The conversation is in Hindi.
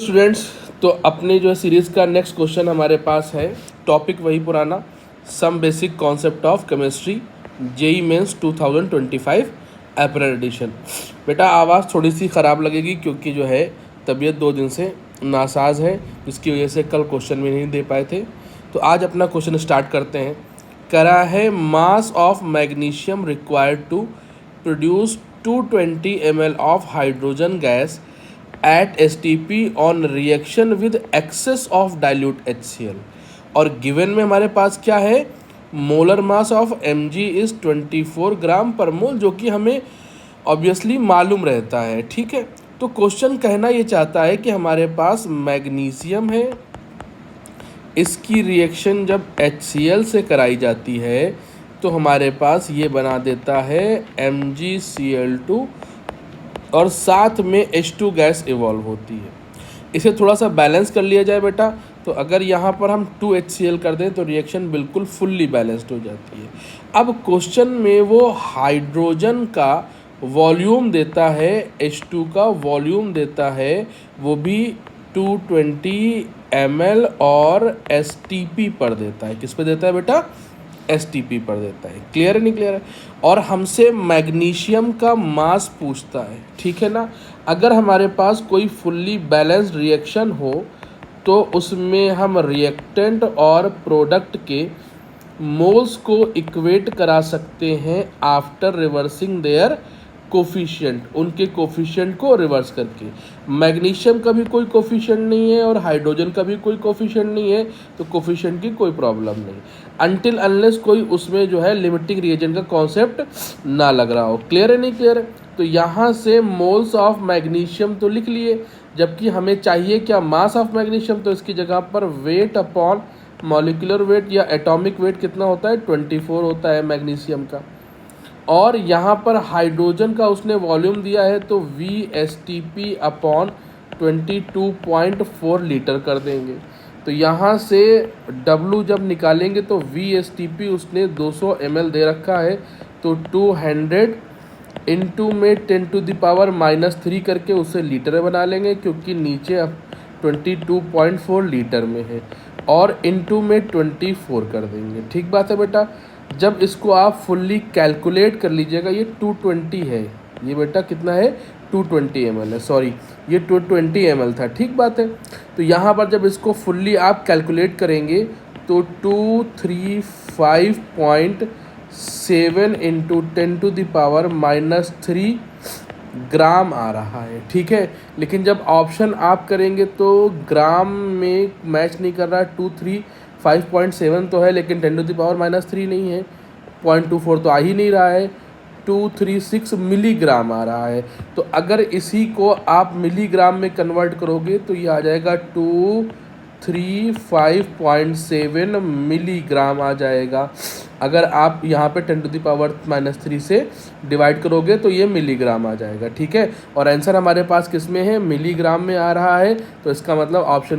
स्टूडेंट्स, तो अपने जो है सीरीज़ का नेक्स्ट क्वेश्चन हमारे पास है। टॉपिक वही पुराना, some basic concept of chemistry, JEE Mains 2025 April edition. बेटा आवाज़ थोड़ी सी ख़राब लगेगी क्योंकि जो है तबीयत 2 दिन से नासाज है, जिसकी वजह से कल क्वेश्चन भी नहीं दे पाए थे। तो आज अपना क्वेश्चन स्टार्ट करते हैं। करा है mass of magnesium required to produce 220 ml of hydrogen gas at STP on reaction with excess of dilute HCl। और गिवन में हमारे पास क्या है, molar mass of Mg is 24 ग्राम पर मोल, जो कि हमें ऑब्वियसली मालूम रहता है। ठीक है, तो क्वेश्चन कहना ये चाहता है कि हमारे पास मैग्नीशियम है, इसकी रिएक्शन जब HCl से कराई जाती है तो हमारे पास ये बना देता है MgCl2 और साथ में H2 गैस इवॉल्व होती है। इसे थोड़ा सा बैलेंस कर लिया जाए बेटा, तो अगर यहाँ पर हम 2HCl कर दें तो रिएक्शन बिल्कुल फुल्ली बैलेंस्ड हो जाती है। अब क्वेश्चन में वो हाइड्रोजन का वॉल्यूम देता है, H2 का वॉल्यूम देता है, वो भी 220 ml और STP पर देता है। किस पे देता है बेटा? STP पर देता है। क्लियर है नहीं क्लियर है? और हमसे मैग्नीशियम का मास पूछता है, ठीक है ना। अगर हमारे पास कोई फुल्ली बैलेंस्ड रिएक्शन हो तो उसमें हम रिएक्टेंट और प्रोडक्ट के मोल्स को इक्वेट करा सकते हैं आफ्टर रिवर्सिंग देयर कोफिशिएंट, उनके कोफिशिएंट को रिवर्स करके। मैग्नीशियम का भी कोई कोफिशिएंट नहीं है और हाइड्रोजन का भी कोई कोफिशिएंट नहीं है, तो कोफिशिएंट की कोई प्रॉब्लम नहीं, अनटिल अनलेस कोई उसमें जो है लिमिटिंग रिएजेंट का कॉन्सेप्ट ना लग रहा हो। क्लियर है नहीं क्लियर है? तो यहाँ से मोल्स ऑफ मैग्नीशियम तो लिख लिए, जबकि हमें चाहिए क्या, मास ऑफ मैग्नीशियम। तो इसकी जगह पर वेट अपॉन मॉलिक्यूलर वेट या एटॉमिक वेट कितना होता है, 24 होता है मैग्नीशियम का। और यहाँ पर हाइड्रोजन का उसने वॉल्यूम दिया है तो VSTP अपॉन 22.4 लीटर कर देंगे। तो यहाँ से W जब निकालेंगे तो VSTP उसने 200 ml दे रखा है, तो 200 इंटू में 10⁻³ करके उसे लीटर बना लेंगे, क्योंकि नीचे अब 22.4 लीटर में है, और इंटू में 24 कर देंगे। ठीक बात है बेटा। जब इसको आप फुल्ली कैलकुलेट कर लीजिएगा, ये 220 है, ये बेटा कितना है, 220 ml है, सॉरी ये 220 ml था। ठीक बात है। तो यहाँ पर जब इसको फुल्ली आप कैलकुलेट करेंगे तो 235.7 इंटू 10⁻³ ग्राम आ रहा है। ठीक है, लेकिन जब ऑप्शन आप करेंगे तो ग्राम में मैच नहीं कर रहा है। 235.7 तो है, लेकिन 10⁻³ नहीं है, 0.24 तो आ ही नहीं रहा है, 236 मिलीग्राम आ रहा है। तो अगर इसी को आप मिलीग्राम में कन्वर्ट करोगे तो ये आ जाएगा 235.7 मिलीग्राम आ जाएगा। अगर आप यहाँ पे 10⁻³ से डिवाइड करोगे तो ये मिलीग्राम आ जाएगा। ठीक है, और आंसर हमारे पास किस में है, मिलीग्राम में आ रहा है। तो इसका मतलब ऑप्शन